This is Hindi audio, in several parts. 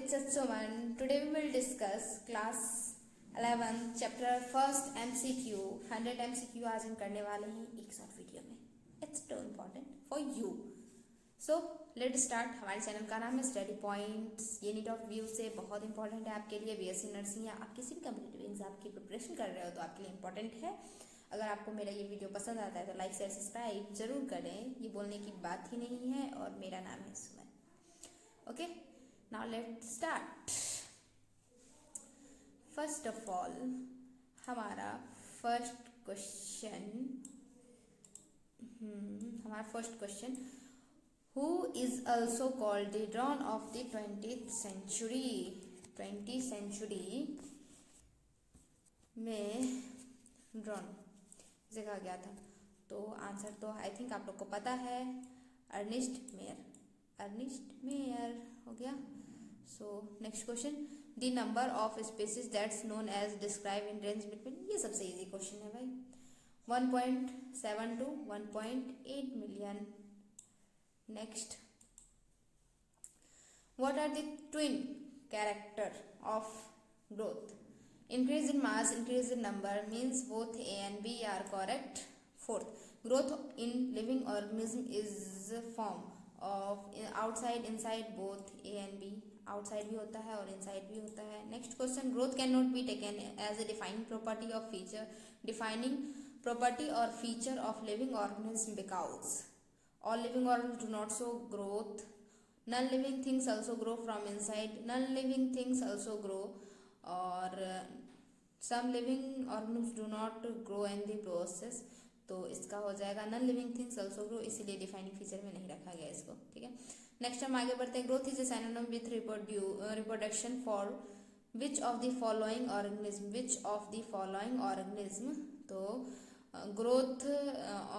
it's Suman. Today we will discuss class 11 chapter first MCQ 100 MCQ आज हम करने वाले हैं एक शॉर्ट वीडियो में. It's too important for you. So let's start. हमारे चैनल का नाम है स्टडी पॉइंट्स. ये नीट ऑफ व्यू से बहुत इंपॉर्टेंट है आपके लिए. बीएससी नर्सिंग या आप किसी भी कम्पिटिटिव एग्जाम की प्रिपरेशन कर रहे हो तो आपके लिए इंपॉर्टेंट है. अगर आपको मेरा ये वीडियो पसंद आता है तो लाइक शेयर सब्सक्राइब जरूर करें. ये बोलने की बात ही नहीं है. और मेरा नाम है Suman. Okay, now let's start. First of all हमारा first question who is also called the drone of the 20th century. 20th century में ड्रॉन इसे कहा गया था. तो आंसर तो आई थिंक आप लोग को पता है. Ernest mayor. अर्निस्ट मेयर हो गया. So next question, the number of species that's known as describe in range between. ये सबसे इजी क्वेश्चन है भाई. 1.7 to 1.8 million. Next, what are the twin character of growth? Increase in mass, increase in number means both A and B are correct. Fourth, growth in living organism is form of outside inside both A and B. outside भी होता है और inside भी होता है. Next question, growth cannot be taken as a defining property of feature, defining property or feature of living organism because all living organisms do not show growth. Non-living things also grow from inside. Non-living things also grow, or some living organisms do not grow in the process. तो इसका हो जाएगा non living things also grow, इसीलिए डिफाइनिंग फीचर में नहीं रखा गया इसको. ठीक है, नेक्स्ट हम आगे बढ़ते हैं. Growth is a synonym with reproduction for which of the following organism. Which of the following organism. तो ग्रोथ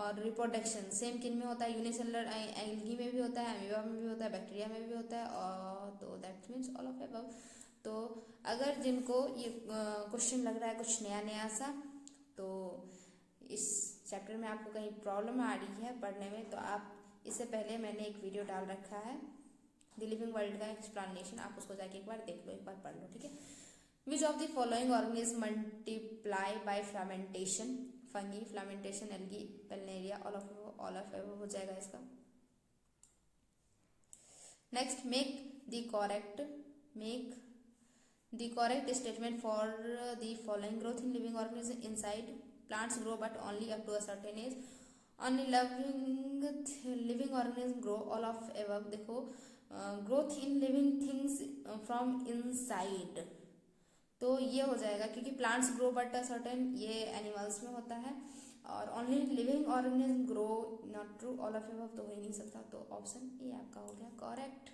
और रिप्रोडक्शन सेम किन में होता है? यूनिसेलुलर एल्गी में भी होता है, अमीबा में भी होता है, बैक्टीरिया में भी होता है. और तो that means all of above. तो अगर जिनको ये क्वेश्चन लग रहा है कुछ नया नया सा, तो इस चैप्टर में आपको कहीं प्रॉब्लम आ रही है पढ़ने में, तो आप इससे पहले मैंने एक वीडियो डाल रखा है द लिविंग वर्ल्ड का एक्सप्लेनेशन. आप उसको जाके एक बार देख लो, एक बार पढ़ लो. ठीक है. Which of the following organism multiply by fragmentation. Fungi, filamentation, algae, planaria, all of हो जाएगा इसका. Next, make the correct statement for the following. Growth in living organism inside plants grow but only up to a certain age. Only living organism grow, all of above. देखो, growth in living things from inside, तो ये हो जाएगा क्योंकि plants grow but a certain, ये animals में होता है. और only living organism grow, not true, all of above तो हो ही नहीं सकता. तो ऑप्शन ए आपका हो गया करेक्ट.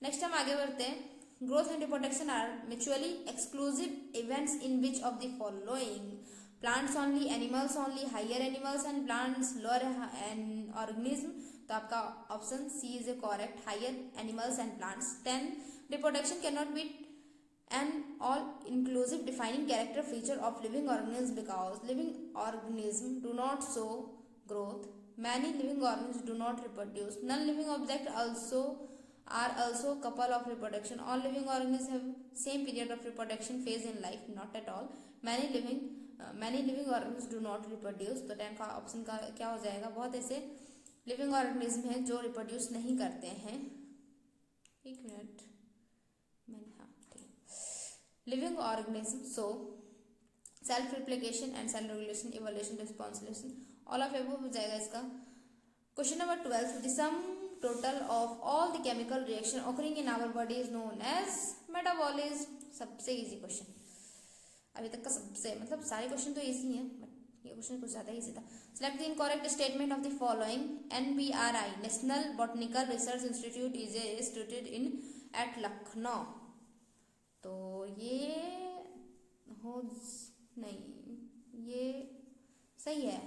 नेक्स्ट हम आगे बढ़ते हैं. Growth and reproduction are mutually exclusive events in which of the following. Plants only, animals only, higher animals and plants, lower and organism. तो आपका option C is a correct, higher animals and plants. 10, reproduction can not be an all inclusive defining character feature of living organism because living organism do not show growth. Many living organism do not reproduce. Non living object are also couple of reproduction. All living organisms have same period of reproduction phase in life, not at all. Many living organisms do not reproduce. तो 10 का ऑप्शन का क्या हो जाएगा? बहुत ऐसे लिविंग ऑर्गेनिज्म हैं जो रिप्रोड्यूस नहीं करते हैं. एक मिनट, हाँ ठीक. Living organism so self replication and cell regulation, evolution, रिस्पॉन्सिलेशन, ऑल ऑफ एबव हो जाएगा इसका. Question number 12, the sum total of all the chemical reaction occurring in our body is known as metabolism. सबसे इजी क्वेश्चन अभी तक का, सबसे मतलब सारे क्वेश्चन तो इजी हैं बट ये क्वेश्चन कुछ ज्यादा इजी था. Select the incorrect statement of the following. NBRI national botanical research institute is instituted in at Lucknow. तो ये हो नहीं, ये सही है.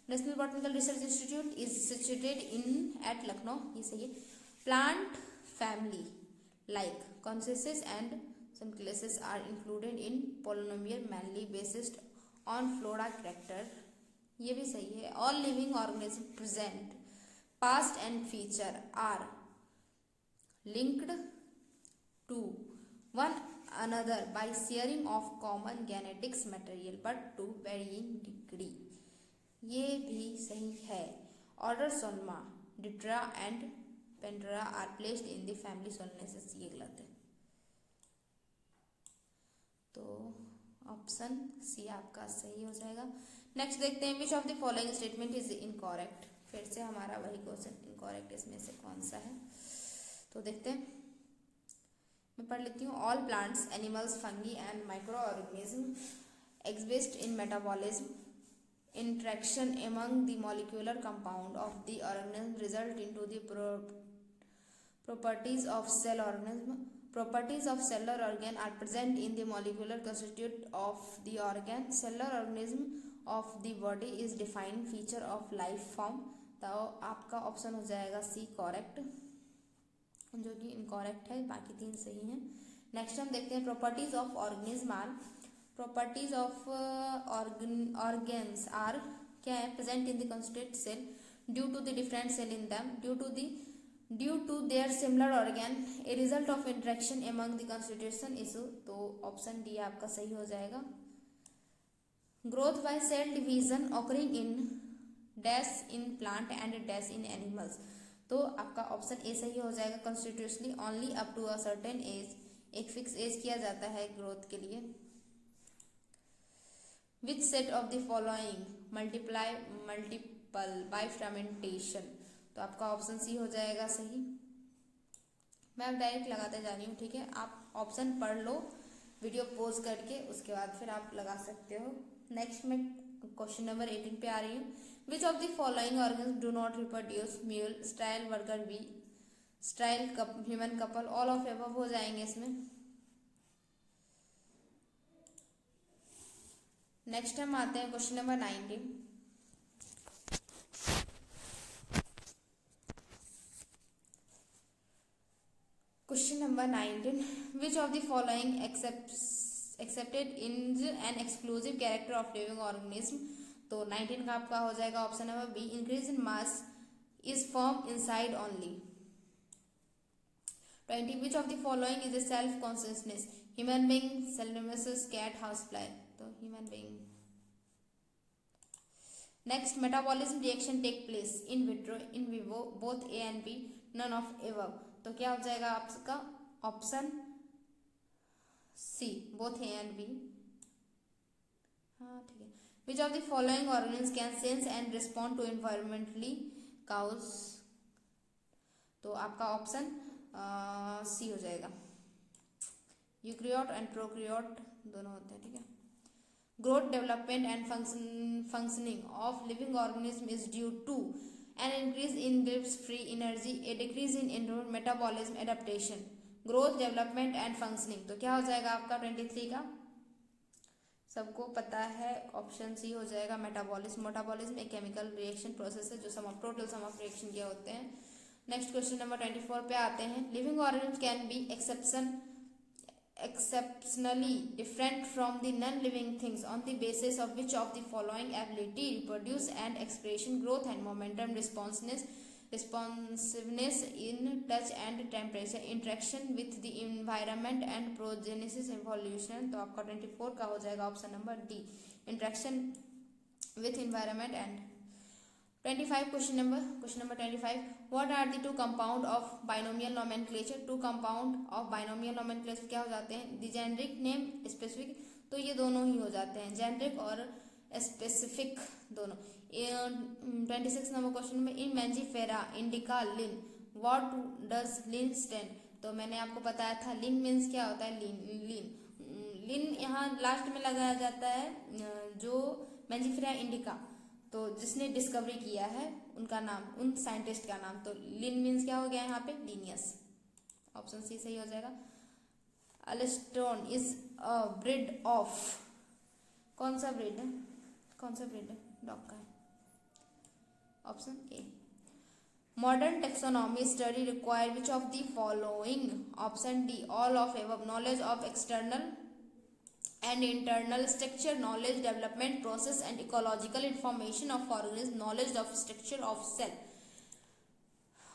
National botanical research institute is situated in at Lucknow, ये सही है. प्लांट फैमिली लाइक कॉन्सेसिस एंड सनक्लेसिस are included in polynomial mainly based on flora character, ये भी सही है. All living organism present past and future are linked to another by sharing of common genetics material but to varying degree. ये भी सही है. Order Solma, Ditra and Pandora are placed in the family Solanaceae. ये गलत है. तो ऑप्शन सी आपका सही हो जाएगा. नेक्स्ट देखते हैं, which of the following statement is incorrect. फिर से हमारा वही क्वेश्चन, इनकरेक्ट इसमें से कौन सा है. तो देखते हैं, मैं पढ़ लेती हूँ. All plants, animals, fungi and micro organism exist in metabolism. Interaction among the molecular compound of the organism result into the properties of cell organism. Properties of cellular organ are present in the molecular constituent of the organ. Cellular organism of the body is defining feature of life form. तो आपका ऑप्शन हो जाएगा सी करेक्ट, जो कि इनकरेक्ट है. बाकी तीन सही हैं. नेक्स्ट हम देखते हैं, properties of organism are. Properties of organs are क्या है, present in the constituent cell due to the different cell in them, due to their similar organ, a result of interaction among the constitution issue. तो ऑप्शन डी आपका सही हो जाएगा. Growth by cell division occurring in dash in plant and dash in animals. तो आपका ऑप्शन ए सही हो जाएगा. Constitutionally only up to a certain age, एक फिक्स एज किया जाता है ग्रोथ के लिए. Which set of the following multiple by fragmentation. तो आपका ऑप्शन सी हो जाएगा सही. मैं अब डायरेक्ट लगाते जा रही हूँ, ठीक है. आप ऑप्शन पढ़ लो वीडियो पॉज करके, उसके बाद फिर आप लगा सकते हो. नेक्स्ट में क्वेश्चन नंबर 18 पे आ रही हूँ. Which of the following organs do not reproduce mule, style, worker bee, style human couple, all of above हो जाएंगे इसमें. नेक्स्ट हम आते हैं question number 19. Question number 19, which of the following excepted in an exclusive character of living organism. तो 19 का आपका हो जाएगा option number B, increase in mass is form inside only. 20, which of the following is A self consciousness, human being, सेलेनोसिस, कैट, हाउस फ्लाई. तो human being. Next, metabolism reaction take place in vitro, in vivo, both A and B, none of above. तो क्या हो जाएगा आपका option C, both A and B. हाँ ठीक है. Which of the following organism can sense and respond to environmentally cues. तो आपका ऑप्शन सी हो जाएगा. यूक्रियोट एंड प्रोक्रियोट दोनों होते हैं, ठीक है. Growth, development and functioning of living organism is due to an increase in Gibbs free energy, a decrease in endocrine metabolism adaptation. Growth, development and functioning. तो क्या हो जाएगा आपका 23 का, सबको पता है, ऑप्शन सी हो जाएगा. मेटाबॉलिज्म. मेटाबॉलिज्म एक केमिकल रिएक्शन प्रोसेस है जो टोटल सम ऑफ रिएक्शन किया होते हैं. नेक्स्ट क्वेश्चन नंबर 24 पे आते हैं. Living organism can be exceptionally different from the non-living things on the basis of which of the following ability: reproduce and expression, growth and momentum, responsiveness in touch and temperature, interaction with the environment and progenesis, evolution. तो आपका 24 का हो जाएगा option number D, interaction with environment and 25. Question number 25. What are the two compound of binomial nomenclature? Two compound of binomial nomenclature क्या हो जाते हैं? The generic name, specific. तो ये दोनों ही हो जाते हैं, generic और specific दोनों. 26 नंबर क्वेश्चन में, in Mangifera indica lin, what does lin stand? तो मैंने आपको बताया था lin means क्या होता है. lin यहाँ लास्ट में लगाया जाता है, जो Mangifera indica, तो जिसने डिस्कवरी किया है उनका नाम, उन साइंटिस्ट का नाम. तो लिन मीन्स क्या हो गया यहाँ पे, लीनियस. ऑप्शन सी सही हो जाएगा. अलेस्टोन इज अ ब्रीड ऑफ, कौन सा ब्रीड है, डॉग का है. Option A. Modern taxonomy study require which of the following. Option D, all of above. Knowledge of external and internal structure, knowledge development process and ecological information of organism, knowledge of structure of cell.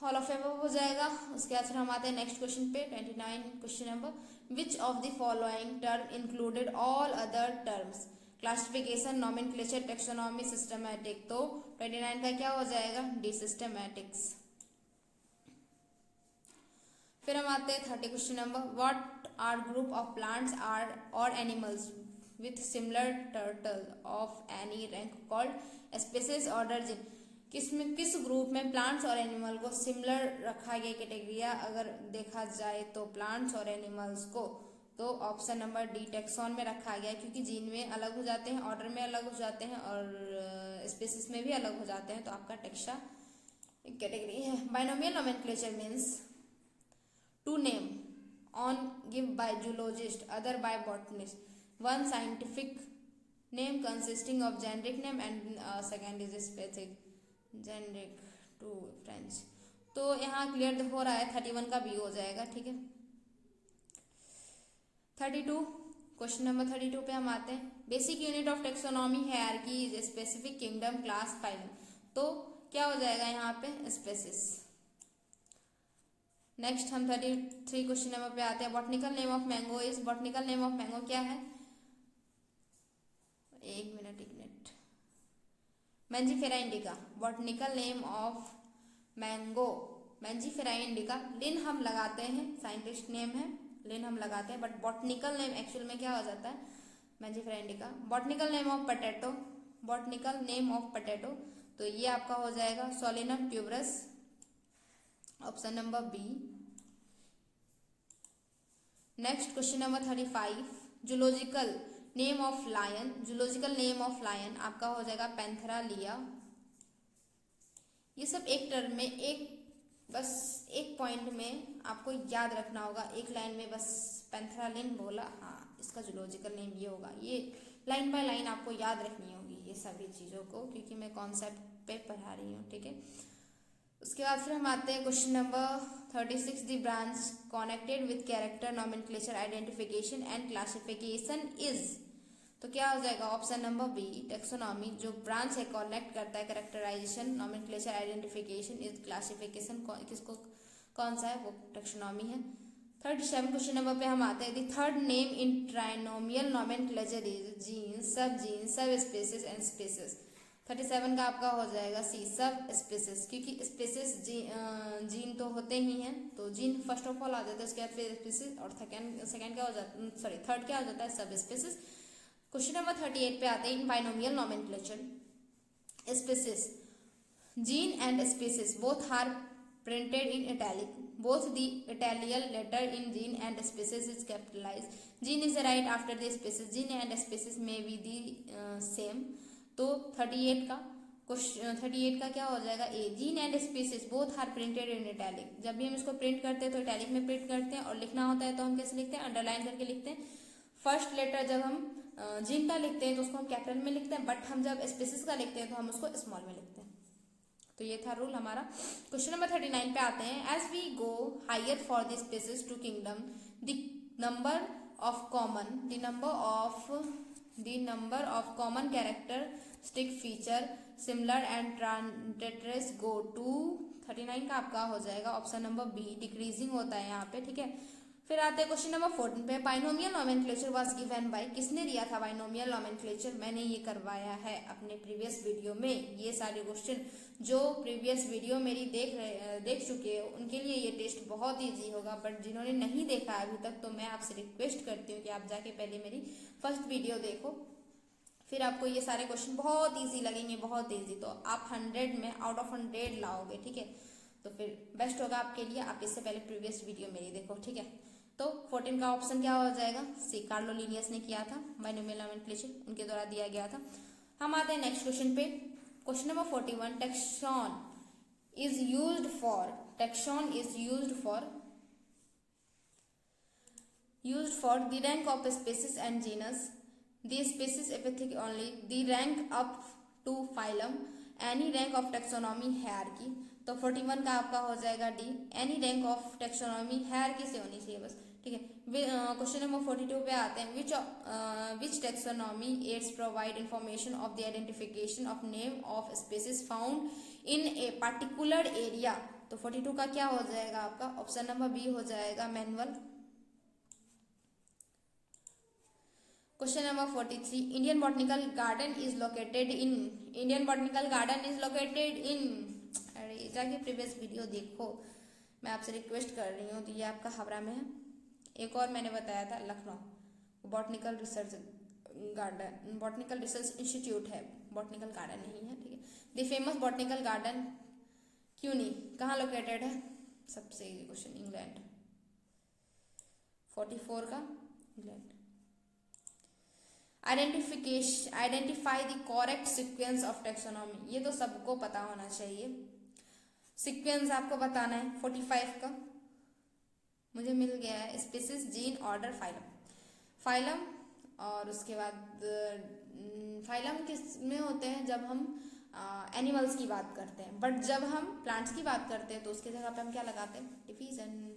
All of above हो जाएगा। उसके बाद फिर हम आते हैं नेक्स्ट क्वेश्चन पे 29 question number, which of the following term included all other terms, classification, nomenclature, taxonomy, systematic. तो 29 का क्या हो जाएगा, डी सिस्टमैटिक्स। फिर हम आते हैं 30 question number, what are group of plants are और animals with similar turtle of any rank called species order genus. किस ग्रुप में प्लांट्स और एनिमल को सिमिलर रखा गया कैटेगरिया अगर देखा जाए तो प्लांट्स और एनिमल्स को, तो ऑप्शन नंबर डी टेक्सॉन में रखा गया, क्योंकि जीन में अलग हो जाते हैं, ऑर्डर में अलग हो जाते हैं और स्पीसीज में भी अलग हो जाते हैं, तो आपका टेक्सा कैटेगरी है। Binomial nomenclature means to name on give by zoologist other by botanist, one scientific name consisting of generic name and second is specific generic to french. तो यहाँ क्लियर हो रहा है 31 का बी हो जाएगा, ठीक है। 32 क्वेश्चन नंबर 32 पे हम आते हैं, basic unit of taxonomy hierarchy is specific kingdom class phylum. तो क्या हो जाएगा यहाँ पे, स्पेसिस। नेक्स्ट हम 33 क्वेश्चन नंबर पे आते हैं, botanical name of mango is, botanical name of mango क्या है, एक minute Mangifera indica. Botanical name of mango Mangifera indica. लिन हम लगाते हैं, साइंटिस्ट नेम है, लिन हम लगाते हैं, बट बॉटनिकल नेम एक्चुअल में क्या हो जाता है, Mangifera indica. Botanical name of potato, botanical name of potato, तो ये आपका हो जाएगा Solanum tuberosum, option number B. Next question number 35, zoological name of lion, zoological name of lion आपका हो जाएगा पैंथेरा लिया। ये सब एक टर्म में, बस एक पॉइंट में आपको याद रखना होगा, एक लाइन में बस पैंथेरा लिन बोला, हाँ इसका जूलॉजिकल नेम ये होगा। ये लाइन बाय लाइन आपको याद रखनी होगी ये सभी चीज़ों को, क्योंकि मैं कॉन्सेप्ट पे पढ़ा रही हूँ, ठीक है। उसके बाद फिर हम आते हैं question number 36, the branch connected with character nomenclature identification and classification is. तो क्या हो जाएगा, ऑप्शन नंबर बी टेक्सोनॉमी। जो ब्रांच है कनेक्ट करता है characterization, nomenclature, identification, is classification, किसको कौन सा है, वो टेक्सोनॉमी है। 37 क्वेश्चन नंबर पे हम आते हैं, the third name in trinomial nomenclature is gene, सब स्पेसिस एंड स्पेसिस। 37 का आपका हो जाएगा सी सब स्पेसिस, क्योंकि स्पेसिस जीन तो होते ही हैं, तो जीन फर्स्ट ऑफ ऑल आ जाता है, उसके बाद फिर स्पेसिस, और सेकंड क्या हो जाता है, सॉरी थर्ड क्या हो जाता है, सब स्पेसिस। क्वेश्चन नंबर 38 पे आते हैं, in binomial nomenclature species genus and species both are printed in italic, both the Italian letter in gene and species is capitalized, gene is right after the species, gene and species may be the same। तो 38 का क्या हो जाएगा, A, genus and species both are printed in italic. जब भी हम इसको प्रिंट करते हैं तो इटैलिक में प्रिंट करते हैं, और लिखना होता है तो हम कैसे लिखते हैं, अंडरलाइन करके लिखते हैं। फर्स्ट लेटर जब हम जीन का लिखते हैं तो उसको हम कैपिटल में लिखते हैं, बट हम जब स्पीसीज का लिखते हैं तो हम उसको स्मॉल में लिखते हैं। तो ये था रूल हमारा। क्वेश्चन नंबर 39 पे आते हैं, as we go higher for the species to kingdom, the number of common characteristic feature similar and transitories go to. 39 का आपका हो जाएगा ऑप्शन नंबर बी, डिक्रीजिंग होता है यहाँ पे, ठीक है। फिर आते हैं क्वेश्चन नंबर 14 पे, binomial nomenclature was given by, किसने दिया था बाइनोमियल नॉमेनक्लेचर, मैंने ये करवाया है अपने प्रीवियस वीडियो में। ये सारे क्वेश्चन जो प्रीवियस वीडियो मेरी देख चुके हो उनके लिए ये टेस्ट बहुत ईजी होगा, बट जिन्होंने नहीं देखा अभी तक, तो मैं आपसे रिक्वेस्ट करती हूँ कि आप जाके पहले मेरी फर्स्ट वीडियो देखो, फिर आपको ये सारे क्वेश्चन बहुत ईजी लगेंगे, बहुत ईजी। तो आप 100 में आउट ऑफ 100 लाओगे, ठीक है। तो फिर बेस्ट होगा आपके लिए, आप इससे पहले प्रीवियस वीडियो मेरी देखो, ठीक है। तो 14 का ऑप्शन क्या हो जाएगा, सी, कार्लो लिनियस ने किया था बाइनोमियल नॉमेनक्लेचर, उनके द्वारा दिया गया था। हम आते हैं नेक्स्ट क्वेश्चन पे, question number 41, taxon is used for the rank of species and genus, the species epithet only, the rank up to phylum, any rank of taxonomy hierarchy. तो 41 का आपका हो जाएगा D, any rank of taxonomy hierarchy से होनी चाहिए बस, ठीक है। क्वेश्चन नंबर 42 पे आते हैं, which taxonomy aids provide information of the identification of name of species found in a particular area तो 42 का क्या हो जाएगा आपका? ऑप्शन नंबर बी हो जाएगा, manual. Question number 43, Indian botanical garden is located in, Indian botanical garden is located in, अरे जाके प्रीवियस वीडियो देखो, मैं आपसे रिक्वेस्ट कर रही हूँ। तो ये आपका हावड़ा में है। एक और मैंने बताया था Lucknow, botanical research garden, botanical research institute है, बॉटनिकल गार्डन नहीं है, ठीक है। द फेमस बॉटनिकल गार्डन क्यूनी कहाँ लोकेटेड है? सबसे इजी क्वेश्चन, इंग्लैंड। 44 का England. Identify the correct sequence of taxonomy, ये तो सबको पता होना चाहिए। सीक्वेंस आपको बताना है। 45 का मुझे मिल गया है, species, gene, order, phylum. Phylum और उसके बाद फाइलम किस में होते हैं? जब हम एनिमल्स की बात करते हैं, बट जब हम प्लांट्स की बात करते हैं तो उसकी जगह पे हम क्या लगाते हैं? Division.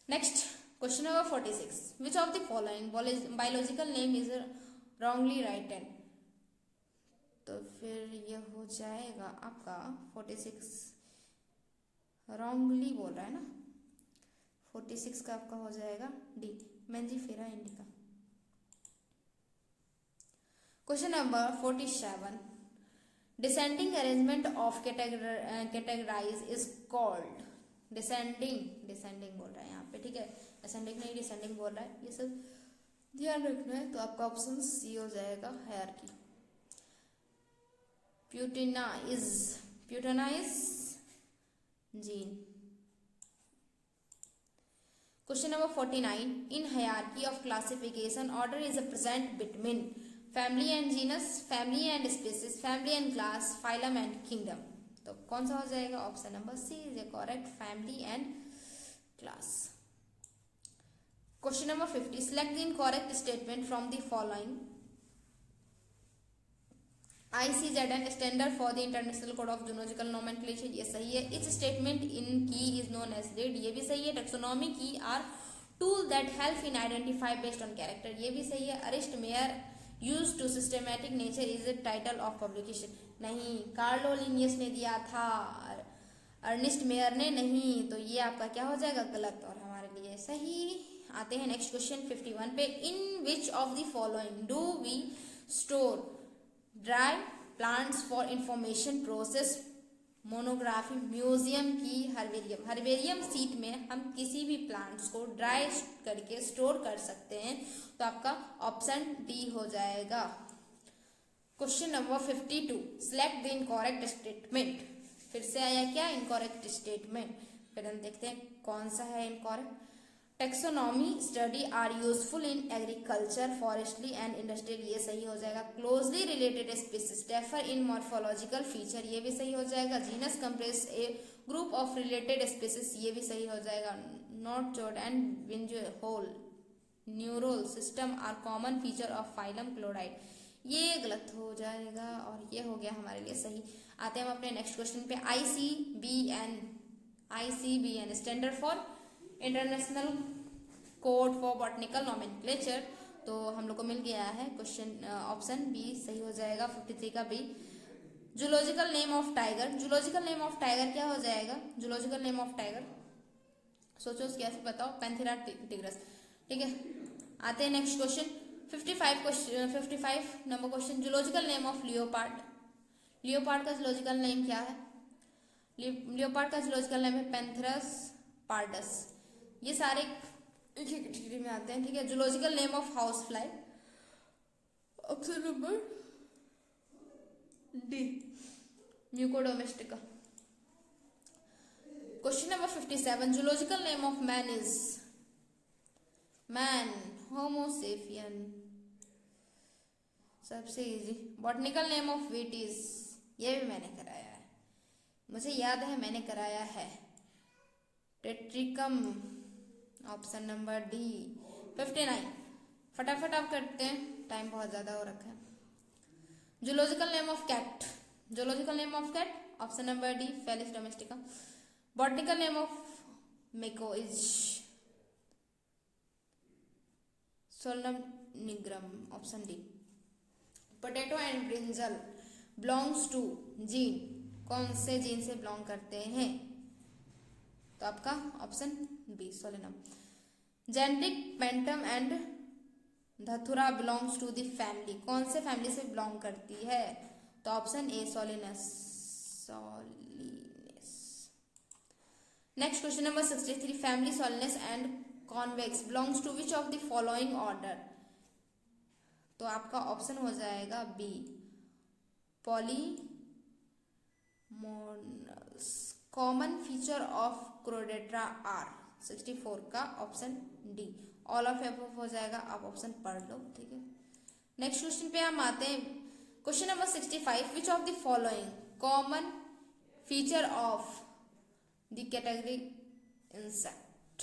Next question number 46, which of the following biological name is wrongly written? तो फिर ये हो जाएगा आपका 46 रॉन्गली बोल रहा है ना, 46 का आपका हो जाएगा D, Mangifera indica. Question number 47, descending arrangement of categories is called, descending बोल रहा है यहाँ पे, ठीक है, असेंडिंग नहीं डिसेंडिंग बोल रहा है, ये सब ध्यान रखना है। तो आपका ऑप्शन सी हो जाएगा, हायरार्की। प्यूटेनाइज gene. Question number 49, in hierarchy of classification order is present between family and genus, family and species, family and class, phylum and kingdom. तो कौन सा हो जाएगा? Option number C is a correct, family and class. Question number 50, select the incorrect statement from the following. ICZN standard for the international code of zoological nomenclature, ये सही है। इच स्टेटमेंट इन की इज नोन एज रीड, ये भी सही है। Taxonomy key are tool that help in identify based on character, ये भी सही है। Ernst Mayr use to systematic nature is the title of publication, नहीं, कार्लो लिनियस ने दिया था, अर्निस्ट मेयर ने नहीं, तो ये आपका क्या हो जाएगा? गलत, और हमारे लिए सही। आते हैं नेक्स्ट क्वेश्चन 51 पे, in which of the following do we store dry plants for information process, monography, museum की हर्बेरियम सीट में हम किसी भी प्लांट्स को ड्राई करके स्टोर कर सकते हैं, तो आपका ऑप्शन डी हो जाएगा। Question number 52, select the incorrect statement, फिर से आया क्या? Incorrect statement. फिर हम देखते हैं कौन सा है incorrect. Taxonomy study are useful in agriculture, forestry and industrial, ये सही हो जाएगा। Closely related species differ in morphological feature, ये भी सही हो जाएगा। Genus comprise a group of related species, ये भी सही हो जाएगा। नॉट चोड एंड विंजहोल neural system are common feature of phylum chloride, ये गलत हो जाएगा, और ये हो गया हमारे लिए सही। आते हैं हम अपने नेक्स्ट क्वेश्चन पे। ICBN standard for international code for botanical nomenclature, तो हम लोग को मिल गया है क्वेश्चन, ऑप्शन बी सही हो जाएगा, 53 का B. Zoological name of tiger, zoological name of tiger क्या हो जाएगा? जूलॉजिकल नेम ऑफ टाइगर सोचो, कैसे बताओ? पैंथेरा टिग्रस, ठीक है। आते हैं next question 55 number question, zoological name of leopard, leopard का जूलॉजिकल नेम क्या है? लियोपार्ड का जूलॉजिकल नेम है पैंथेरस पार्डस, ये सारे एक ही कैटेगरी में आते हैं, ठीक है। Zoological name of house fly, option number D, musca domestica. Question number 57, zoological name of man is man, homo sapien, सबसे easy. Botanical name of wheat is, ये भी मैंने कराया है, मुझे याद है मैंने कराया है, टेट्रिकम, ऑप्शन नंबर डी। 59, फटाफट आप करते हैं, टाइम बहुत ज्यादा हो रखा है। Zoological name of cat, zoological name of cat, option number D, Felis domestica. Botanical name of makoy is solanum nigrum, option D. Potato and brinjal belongs to gene, कौन से जीन से बिलोंग करते हैं? तो आपका ऑप्शन बी सोलेनम। जेनेटिक पेंटम and datura belongs to the family, कौन से फैमिली से बिलोंग करती है? तो option A solanaceae. Next question number 63, family solanaceae and convex belongs to which of the following order? तो आपका ऑप्शन हो जाएगा B polemoniales. Common feature of chordata are 64 का option D. All of above हो जाएगा, आप ऑप्शन पढ़ लो, ठीक है। नेक्स्ट क्वेश्चन पे हम आते हैं, question number 65, which of the following common feature of the category insect?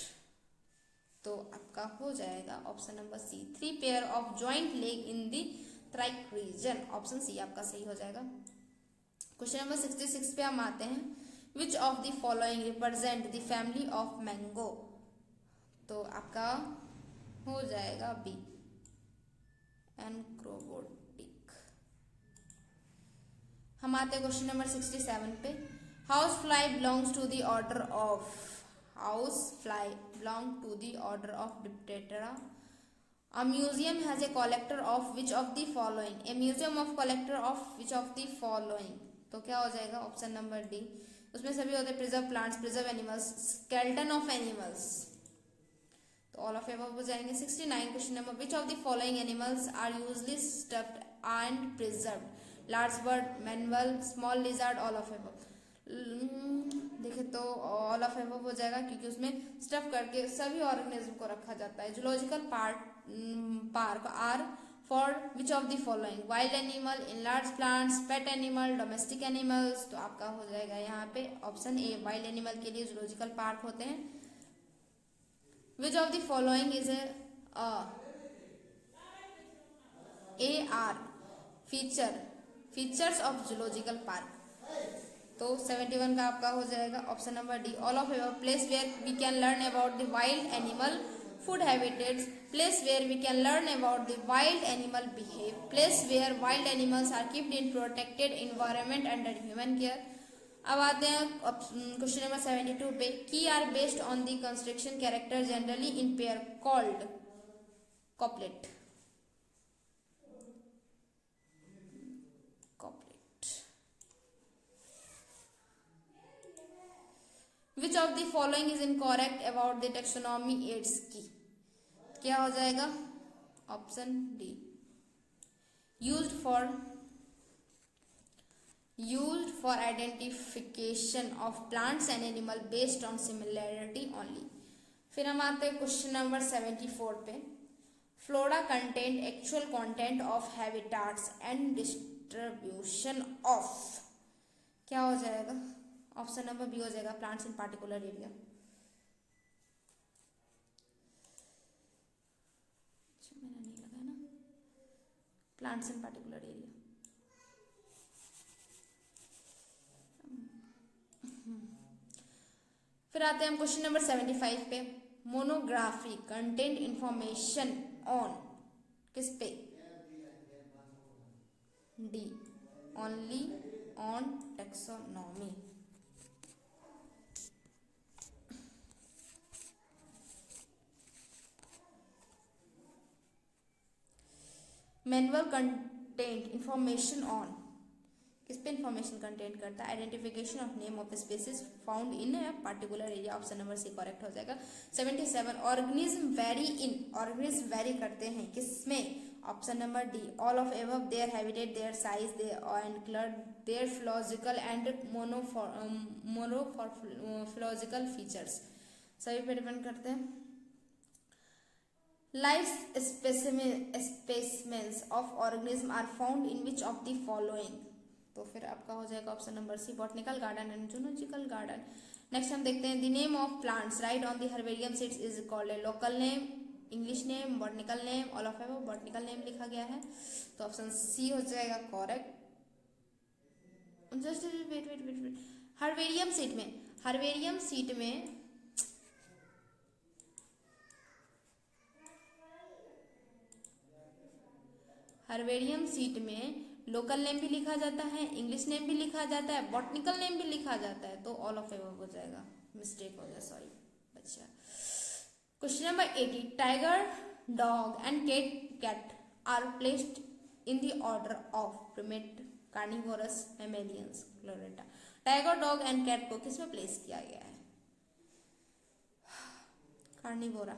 तो आपका हो जाएगा option number C 3 pair of joint leg in the trike region, option C आपका सही हो जाएगा। क्वेश्चन नंबर 66 पे हम आते हैं, which of the following represent the family of mango? तो आपका हो जाएगा बी एनक्रोबोटिक। हम आते हैं क्वेश्चन नंबर 67 पे, house fly belongs to the order of, house fly belong to the order of diptera. A museum has a collector of which of the following? A museum of collector of which of the following? तो क्या हो जाएगा ऑप्शन नंबर डी। उसमें सभी होते हैं preserve plants, preserve animals, skeleton of animals, तो ऑल ऑफ एबव हो जाएंगे। 69 question number, which of the following animals are usually stuffed and preserved? Large bird, manual, small lizard, all of above. देखे तो ऑल ऑफ एबव हो जाएगा, क्योंकि उसमें स्टफ करके सभी ऑर्गेनिज्म को रखा जाता है। Zoological park are for which of the following? Wild animal, in large plants, pet animal, domestic animals, तो आपका हो जाएगा यहाँ पे ऑप्शन ए, वाइल्ड एनिमल के लिए जूलॉजिकल पार्क होते हैं। Which of the following is a are features of zoological park? तो 71 का आपका हो जाएगा option number D, all of above. Place where we can learn about the wild animal food habitats, place where we can learn about the wild animal behave, place where wild animals are keeped in protected environment under human care. अब आते हैं क्वेश्चन नंबर 72 पे, की are based on the construction character generally in pair called couplet. Which of the following is incorrect about the taxonomy aids key? क्या हो जाएगा option D, used for identification of plants and animal based on similarity only. फिर हम आते हैं क्वेश्चन नंबर 74 पे, flora content actual content of habitats and distribution of, क्या हो जाएगा ऑप्शन नंबर बी हो जाएगा, प्लांट्स इन पार्टिकुलर एरिया। मेरा नहीं लगा ना, प्लांट्स इन पार्टिकुलर एरिया। फिर आते हैं हम क्वेश्चन नंबर 75 पे, मोनोग्राफी कंटेंट इंफॉर्मेशन ऑन, किस पे? D, only on taxonomy. Manual content information on, किस पे इंफॉर्मेशन कंटेंट करता है? Identification of name of species found in a particular area, option number C correct हो जाएगा। 77 ऑर्गेनिज्म ऑर्गेनिज्म वेरी करते हैं किसमें? Option number D, all of above. Their habitat, their size, their and colour, their physiological and morphological features, सभी पे डिपेंड करते हैं। Life specimens of organism are found in which of the following? तो फिर आपका हो जाएगा option number C, botanical garden and zoological garden. Next हम देखते हैं, the name of plants right on the herbarium seeds is called a local name, English name, botanical name, all of above. Botanical name लिखा गया है, तो ऑप्शन सी हो जाएगा correct. Just wait, herbarium seat में लोकल नेम भी लिखा जाता है, इंग्लिश नेम भी लिखा जाता है, बॉटनिकल नेम भी लिखा जाता है, तो ऑल ऑफ एबव हो जाएगा, मिस्टेक हो गया, सॉरी बच्चा। Question number 80, tiger, dog and cat are placed in the order of primate carnivorous mammalians chordata. Tiger, dog and cat को किसमें प्लेस किया गया है? Carnivora.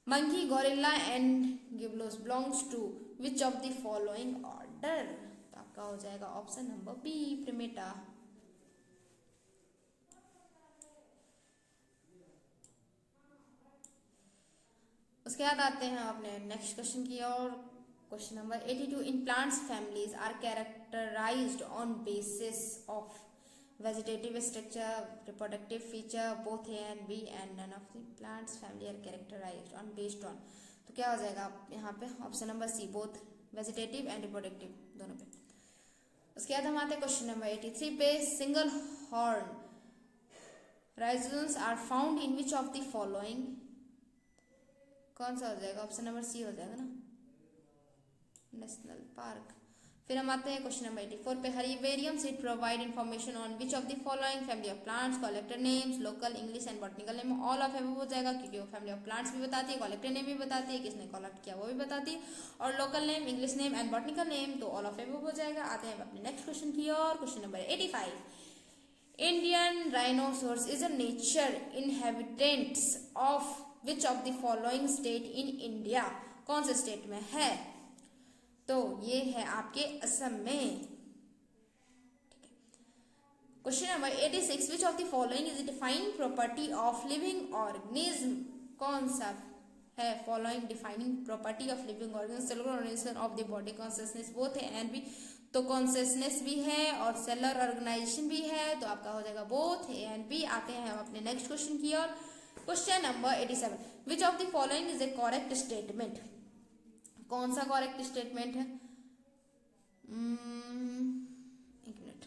Monkey, gorilla and gibbons belongs to which of the following order? तो आपका हो जाएगा ऑप्शन नंबर बी, प्रिमेटा। उसके बाद आते हैं अपने नेक्स्ट क्वेश्चन की ओर। Question number 82, in plants families are characterized on basis of vegetative structure, reproductive feature, both A and B, and none of the plants family are characterized on based on। तो क्या हो जाएगा यहाँ पे option number C, both vegetative and reproductive दोनों पे। उसके बाद हम आते हैं क्वेश्चन नंबर 83 पे, single horn rhinos are found in which of the following. कौन सा हो जाएगा? ऑप्शन नंबर सी हो जाएगा ना, नेशनल पार्क। फिर हम आते हैं क्वेश्चन नंबर 84 पे, herbariums it provide information on which of the following family of plants, collector names, local, English and botanical name. All of above हो जाएगा क्योंकि वो फैमिली ऑफ प्लांट्स भी बताती है, कलेक्टर नेम भी बताती है, किसने कलेक्ट किया वो भी बताती है, और local name, English name and botanical name, तो ऑल ऑफ एबव हो जाएगा। आते हैं अपने नेक्स्ट क्वेश्चन की और। Question number 85, Indian rhinoceros is a nature inhabitants of which of the following state in India. कौन से स्टेट में है? तो ये है आपके असम में। Question number 86, which of the following is defining property of living organism. कौन सा है following defining property of living organism? Cellular organisation of the body, consciousness, both है एंड बी। तो कॉन्सियसनेस भी है और सेलुलर ऑर्गेनाइजेशन भी है, तो आपका हो जाएगा बोथ ए एंड बी। आते हैं हम अपने नेक्स्ट क्वेश्चन की ओर। Question number 87, which of the following is a correct statement. कौन सा करेक्ट स्टेटमेंट है? एक minute.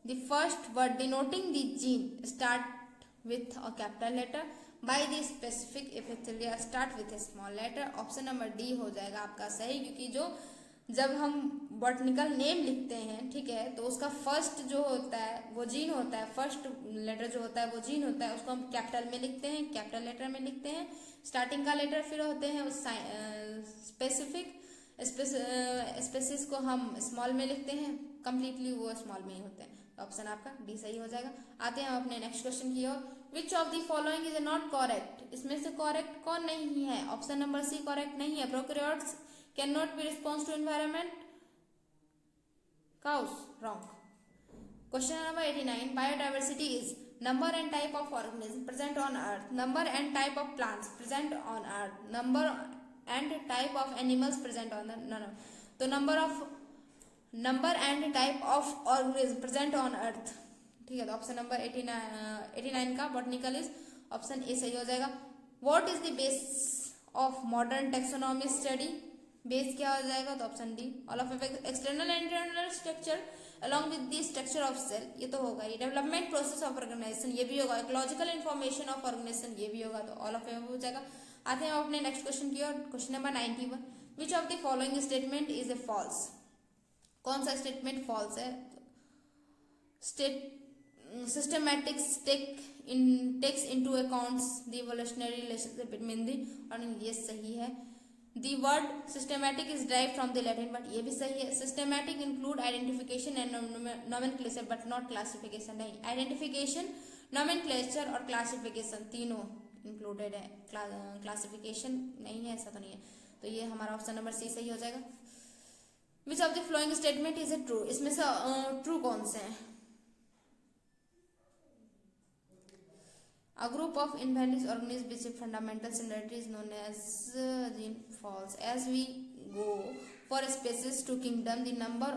The first word denoting the gene start with a capital letter, by the specific epithelia start with a small letter. Option number D हो जाएगा आपका सही, क्योंकि जो जब हम बॉटनिकल नेम लिखते हैं, ठीक है, तो उसका फर्स्ट जो होता है वो जीन होता है, फर्स्ट लेटर जो होता है वो जीन होता है, उसको हम कैपिटल में लिखते हैं, कैपिटल लेटर में लिखते हैं। स्टार्टिंग का लेटर फिर होते हैं उस स्पेसिफिक स्पेसिस को हम स्मॉल में लिखते हैं, कंप्लीटली वो स्मॉल में ही होते हैं। तो ऑप्शन आपका डी सही हो जाएगा। आते हैं हम अपने नेक्स्ट क्वेश्चन की ओर। Which of the following is not correct. इसमें से करेक्ट कौन नहीं है? ऑप्शन नंबर सी करेक्ट नहीं है। Prokaryotes can not be response to environment. Cause wrong. Question number 89, biodiversity is number and type of organism present on earth, number and type of plants present on earth, number and type of animals present on the. तो number and type of organism present on earth, ठीक है। तो ऑप्शन नंबर 89 का बॉटनिकल इज ऑप्शन ए सही हो जाएगा। What is the base of modern taxonomy study. Base क्या हो जाएगा? तो option D, all of external and internal structure along with the structure of cell, ये तो होगा। ये डेवलपमेंट प्रोसेस ऑफ ऑर्गेनाइजेशन, ये भी होगा। इकोलॉजिकल इन्फॉर्मेशन ऑफ ऑर्गेनाइजेशन, ये भी होगा। तो ऑल ऑफ हो जाएगा। आते हैं अपने नेक्स्ट क्वेश्चन की ओर। Question number 91, which of the following statement is a false. कौन सा स्टेटमेंट फॉल्स है? Systematics takes into accounts the evolutionary relationship between the, और ये सही है। The word systematic is derived from the Latin, but ये भी सही है। Systematic include identification and nomenclature but not classification। नहीं, identification, nomenclature और classification तीनों included है, classification नहीं है, ऐसा तो नहीं है। तो ये हमारा ऑप्शन नंबर सी सही हो जाएगा। Which of the following statement is a true। इसमें से ट्रू कौन से हैं? A group of invariant organisms with fundamental similarity is known as gene false। As we go for species to kingdom, the number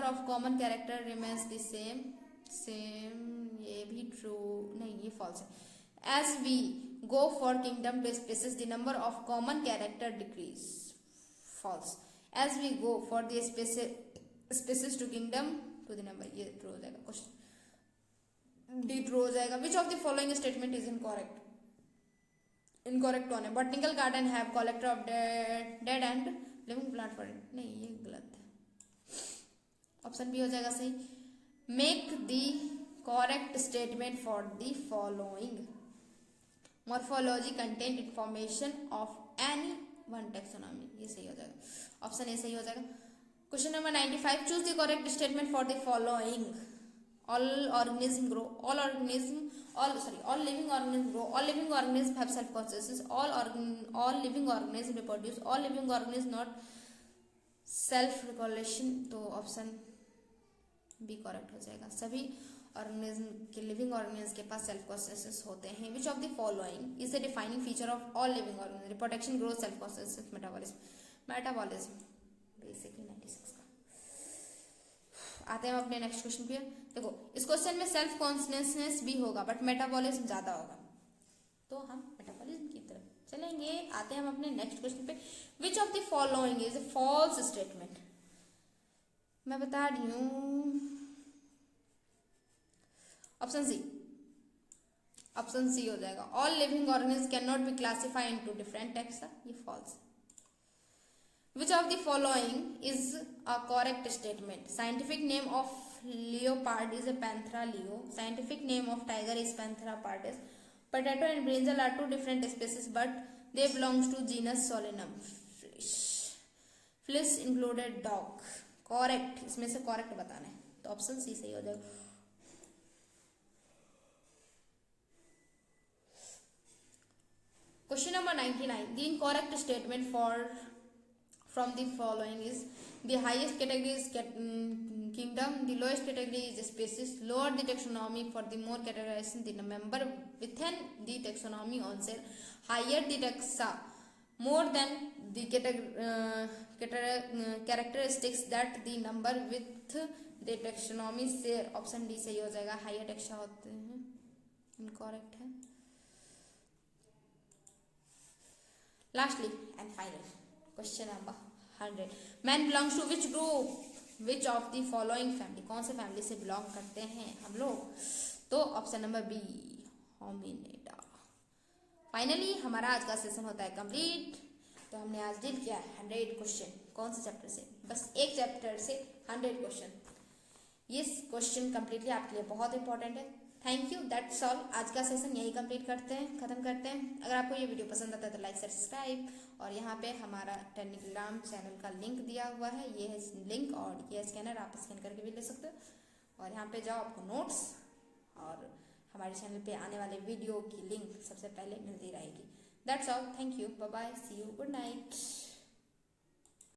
of common character remains the same। ये भी true नहीं, ये false है। As we go for kingdom to species, the number of common character decrease। false। As we go for the species to kingdom to the number, ये true हो जाएगा। क्वेश्चन डी ट्रू हो जाएगा। Which of the following statement is incorrect. Incorrect one है. Botanical garden have collector of dead and living plant for it. नहीं, ये गलत है. ऑप्शन बी हो जाएगा सही. Make the correct statement for the following. Morphology content information of any one taxonomy. ये सही हो जाएगा. ऑप्शन ए सही हो जाएगा. Question number 95. Choose the correct statement for the following. All organisms grow. All living organisms grow. All living organisms have self consciousness. All living organisms reproduce. All living organisms not self regulation. तो ऑप्शन बी करेक्ट हो जाएगा. सभी लिविंग ऑर्गेनिज्म के पास सेल्फ कॉन्शियसनेस होते हैं. Which of the following is the defining feature of all living organism. Reproduction, growth, self consciousness, metabolism. Basically 96 का. आते हैं अपने नेक्स्ट क्वेश्चन पे. देखो, इस क्वेश्चन में सेल्फ कॉन्शियसनेस भी होगा बट मेटाबॉलिज्म ज्यादा होगा, तो हम मेटाबॉलिज्म की तरफ चलेंगे. आते हैं हम अपने नेक्स्ट क्वेश्चन पे. Which of the following is a false statement. मैं बता रही हूं. Option C. ऑप्शन सी हो जाएगा. All living organism can not be classified into different taxa. ये false. Which of the following is a correct statement? Scientific name of leopard is a Panthera leo. Scientific name of tiger is Panthera pardus. Potato and brinjal are two different species, but they belong to genus Solanum. Flies included dog. Correct. इसमें से correct बताना है, तो ऑप्शन सी सही हो जाएगा. Question number 99. The incorrect statement from the following is: the highest category is kingdom, the lowest category is species. Lower the taxonomy for the more categorization the member within the taxonomy on sale. Higher the taxa more than the characteristics that the number with the taxonomy share. Option D सही हो जाएगा. हायर टैक्सा होते हैं. इनकरेक्ट है. Lastly and final question number 100. Man belongs to which group. Which of the following family. कौन से फैमिली से बिलोंग करते हैं हम लोग, तो ऑप्शन नंबर बी, होमिनिडा. फाइनली हमारा आज का सेशन होता है कंप्लीट. तो हमने आज डील किया 100 क्वेश्चन. कौन से चैप्टर से? बस एक चैप्टर से 100 क्वेश्चन. ये क्वेश्चन कंप्लीटली आपके लिए बहुत इंपॉर्टेंट है. Thank you. That's all. आज का सेशन यही खत्म करते हैं. अगर आपको ये वीडियो पसंद आता है तो लाइक, सब्सक्राइब. और यहाँ पे हमारा टेलीग्राम चैनल का लिंक दिया हुआ है. ये है लिंक और ये स्कैनर, आप स्कैन करके भी ले सकते हो. और यहाँ पे जाओ, आपको नोट्स और हमारे चैनल पे आने वाले वीडियो की लिंक सबसे पहले मिलती रहेगी. That's all. Thank you. Bye bye. See you. Good night.